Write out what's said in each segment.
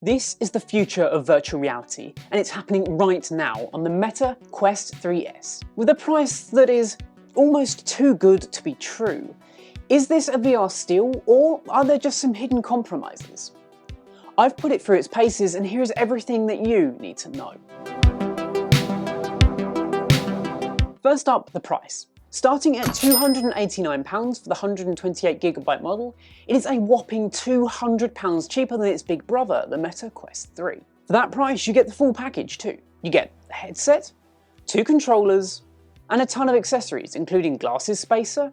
This is the future of virtual reality, and it's happening right now on the Meta Quest 3S, with a price that is almost too good to be true. Is this a VR steal, or are there just some hidden compromises? I've put it through its paces, and here's everything that you need to know. First up, the price. Starting at £289 for the 128GB model, it is a whopping £200 cheaper than its big brother, the Meta Quest 3. For that price, you get the full package too. You get a headset, 2 controllers, and a ton of accessories, including glasses spacer,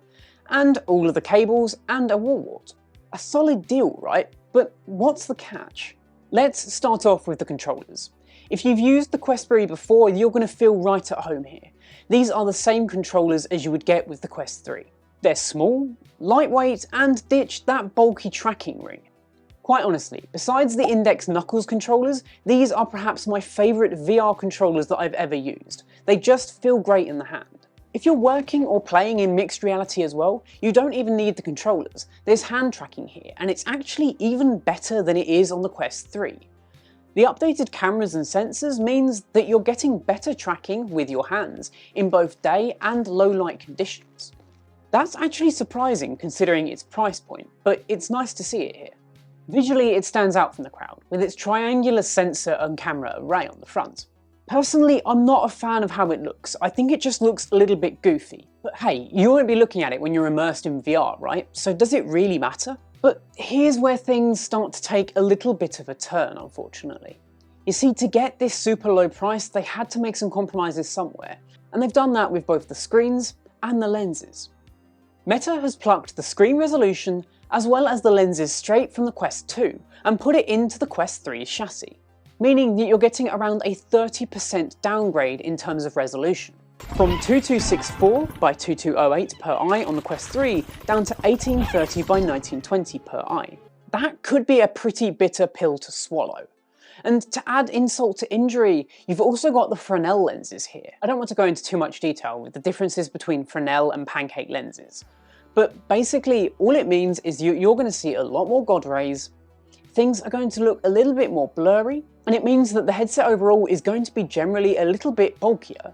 and all of the cables, and a wall wart. A solid deal, right? But what's the catch? Let's start off with the controllers. If you've used the Quest 3 before, you're going to feel right at home here. These are the same controllers as you would get with the Quest 3. They're small, lightweight, and ditch that bulky tracking ring. Quite honestly, besides the Index Knuckles controllers, these are perhaps my favourite VR controllers that I've ever used. They just feel great in the hand. If you're working or playing in mixed reality as well, you don't even need the controllers. There's hand tracking here, and it's actually even better than it is on the Quest 3. The updated cameras and sensors means that you're getting better tracking with your hands in both day and low light conditions. That's actually surprising considering its price point, but it's nice to see it here. Visually, it stands out from the crowd with its triangular sensor and camera array on the front. Personally, I'm not a fan of how it looks. I think it just looks a little bit goofy. But hey, you won't be looking at it when you're immersed in VR, right? So does it really matter? But here's where things start to take a little bit of a turn, unfortunately. You see, to get this super low price, they had to make some compromises somewhere, and they've done that with both the screens and the lenses. Meta has plucked the screen resolution as well as the lenses straight from the Quest 2 and put it into the Quest 3's chassis, meaning that you're getting around a 30% downgrade in terms of resolution. From 2264 by 2208 per eye on the Quest 3 down to 1830 by 1920 per eye. That could be a pretty bitter pill to swallow. And to add insult to injury, you've also got the Fresnel lenses here. I don't want to go into too much detail with the differences between Fresnel and Pancake lenses, but basically all it means is you're going to see a lot more God rays, things are going to look a little bit more blurry, and it means that the headset overall is going to be generally a little bit bulkier.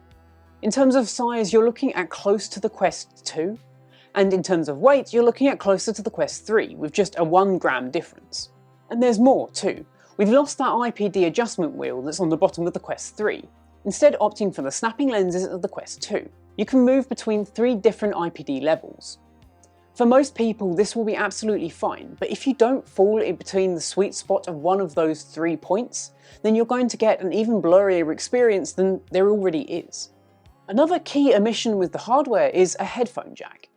In terms of size, you're looking at close to the Quest 2, and in terms of weight, you're looking at closer to the Quest 3, with just a 1 gram difference. And there's more too. We've lost that IPD adjustment wheel that's on the bottom of the Quest 3, instead opting for the snapping lenses of the Quest 2. You can move between 3 different IPD levels. For most people, this will be absolutely fine, but if you don't fall in between the sweet spot of one of those 3 points, then you're going to get an even blurrier experience than there already is. Another key omission with the hardware is a headphone jack.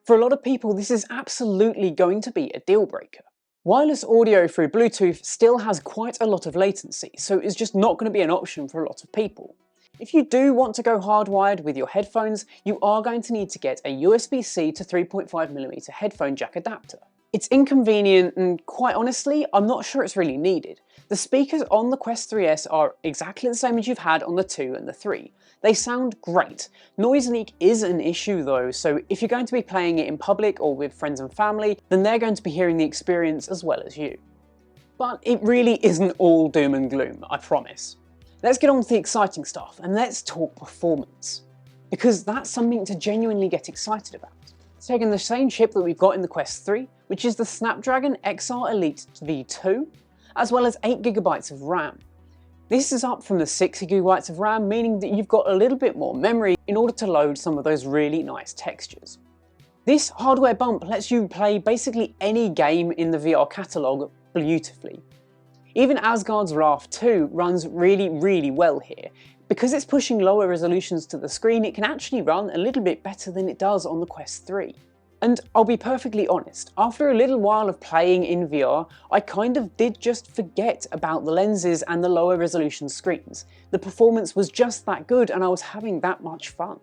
For a lot of people, this is absolutely going to be a deal breaker. Wireless audio through Bluetooth still has quite a lot of latency, so it's just not going to be an option for a lot of people. If you do want to go hardwired with your headphones, you are going to need to get a USB-C to 3.5mm headphone jack adapter. It's inconvenient and, quite honestly, I'm not sure it's really needed. The speakers on the Quest 3S are exactly the same as you've had on the 2 and the 3. They sound great. Noise leak is an issue though, so if you're going to be playing it in public or with friends and family, then they're going to be hearing the experience as well as you. But it really isn't all doom and gloom, I promise. Let's get on to the exciting stuff and let's talk performance, because that's something to genuinely get excited about. Taking the same chip that we've got in the Quest 3, which is the Snapdragon XR Elite V2, as well as 8GB of RAM. This is up from the 6GB of RAM, meaning that you've got a little bit more memory in order to load some of those really nice textures. This hardware bump lets you play basically any game in the VR catalogue beautifully. Even Asgard's Wrath 2 runs really well here. Because it's pushing lower resolutions to the screen, it can actually run a little bit better than it does on the Quest 3. And I'll be perfectly honest, after a little while of playing in VR, I kind of did just forget about the lenses and the lower resolution screens. The performance was just that good and I was having that much fun.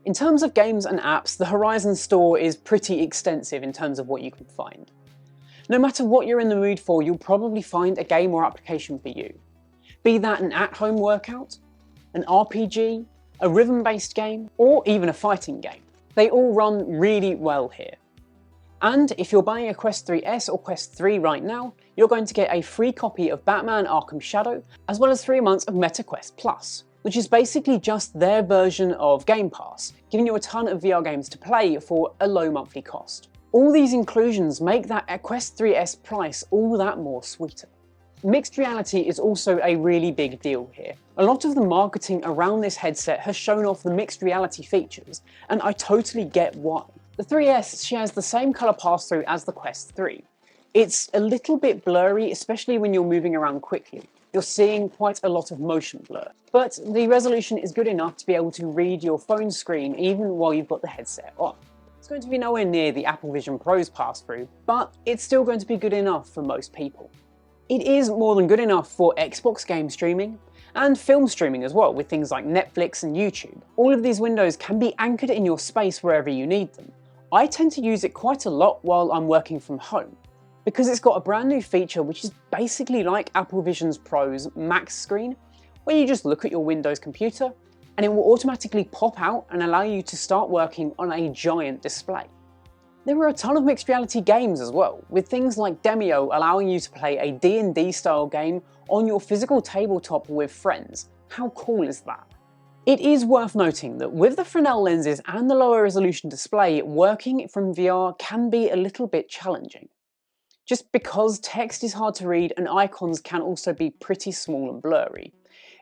In terms of games and apps, the Horizon store is pretty extensive in terms of what you can find. No matter what you're in the mood for, you'll probably find a game or application for you. Be that an at-home workout, an RPG, a rhythm-based game, or even a fighting game. They all run really well here. And if you're buying a Quest 3S or Quest 3 right now, you're going to get a free copy of Batman Arkham Shadow, as well as 3 months of MetaQuest Plus, which is basically just their version of Game Pass, giving you a ton of VR games to play for a low monthly cost. All these inclusions make that Quest 3S price all that more sweeter. Mixed reality is also a really big deal here. A lot of the marketing around this headset has shown off the mixed reality features, and I totally get why. The 3S shares the same colour pass-through as the Quest 3. It's a little bit blurry, especially when you're moving around quickly. You're seeing quite a lot of motion blur, but the resolution is good enough to be able to read your phone screen even while you've got the headset on. It's going to be nowhere near the Apple Vision Pro's pass-through, but it's still going to be good enough for most people. It is more than good enough for Xbox game streaming, and film streaming as well, with things like Netflix and YouTube. All of these windows can be anchored in your space wherever you need them. I tend to use it quite a lot while I'm working from home, because it's got a brand new feature which is basically like Apple Vision Pro's Max screen, where you just look at your Windows computer and it will automatically pop out and allow you to start working on a giant display. There are a ton of mixed reality games as well, with things like Demio allowing you to play a D&D style game on your physical tabletop with friends. How cool is that? It is worth noting that with the Fresnel lenses and the lower resolution display, working from VR can be a little bit challenging. Just because text is hard to read and icons can also be pretty small and blurry.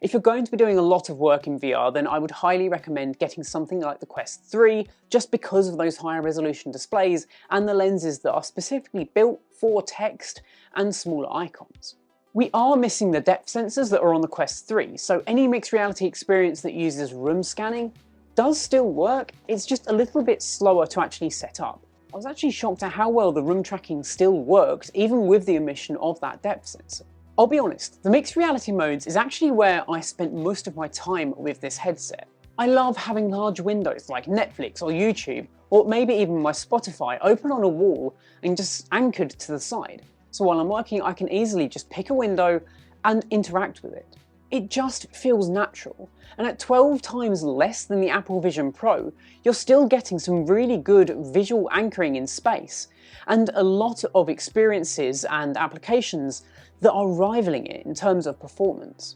If you're going to be doing a lot of work in VR, then I would highly recommend getting something like the Quest 3, just because of those higher resolution displays and the lenses that are specifically built for text and smaller icons. We are missing the depth sensors that are on the Quest 3, so any mixed reality experience that uses room scanning does still work, it's just a little bit slower to actually set up. I was actually shocked at how well the room tracking still worked, even with the omission of that depth sensor. I'll be honest, the mixed reality modes is actually where I spent most of my time with this headset. I love having large windows like Netflix or YouTube, or maybe even my Spotify, open on a wall and just anchored to the side. So while I'm working, I can easily just pick a window and interact with it. It just feels natural, and at 12 times less than the Apple Vision Pro, you're still getting some really good visual anchoring in space, and a lot of experiences and applications that are rivaling it in terms of performance.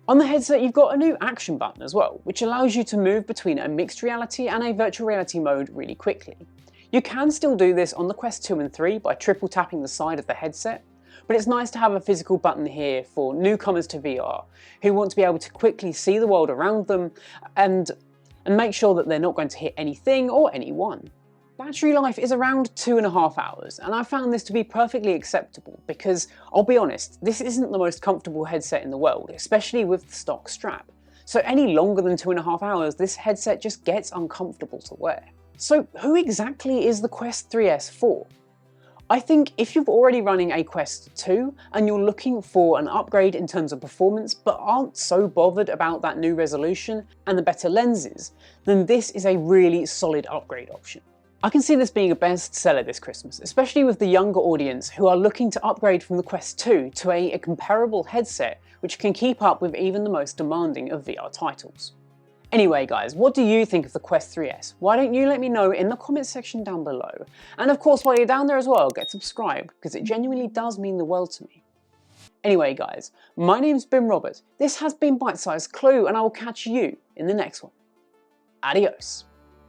On the headset, you've got a new action button as well, which allows you to move between a mixed reality and a virtual reality mode really quickly. You can still do this on the Quest 2 and 3 by triple tapping the side of the headset, but it's nice to have a physical button here for newcomers to VR who want to be able to quickly see the world around them and make sure that they're not going to hit anything or anyone. Battery life is around 2.5 hours, and I found this to be perfectly acceptable because, I'll be honest, this isn't the most comfortable headset in the world, especially with the stock strap. So any longer than 2.5 hours, this headset just gets uncomfortable to wear. So who exactly is the Quest 3S for? I think if you're already running a Quest 2 and you're looking for an upgrade in terms of performance but aren't so bothered about that new resolution and the better lenses, then this is a really solid upgrade option. I can see this being a bestseller this Christmas, especially with the younger audience who are looking to upgrade from the Quest 2 to a comparable headset which can keep up with even the most demanding of VR titles. Anyway guys, what do you think of the Quest 3S? Why don't you let me know in the comments section down below? And of course, while you're down there as well, get subscribed, because it genuinely does mean the world to me. Anyway guys, my name's Bim Robert, this has been Bite Size Clue, and I will catch you in the next one. Adios.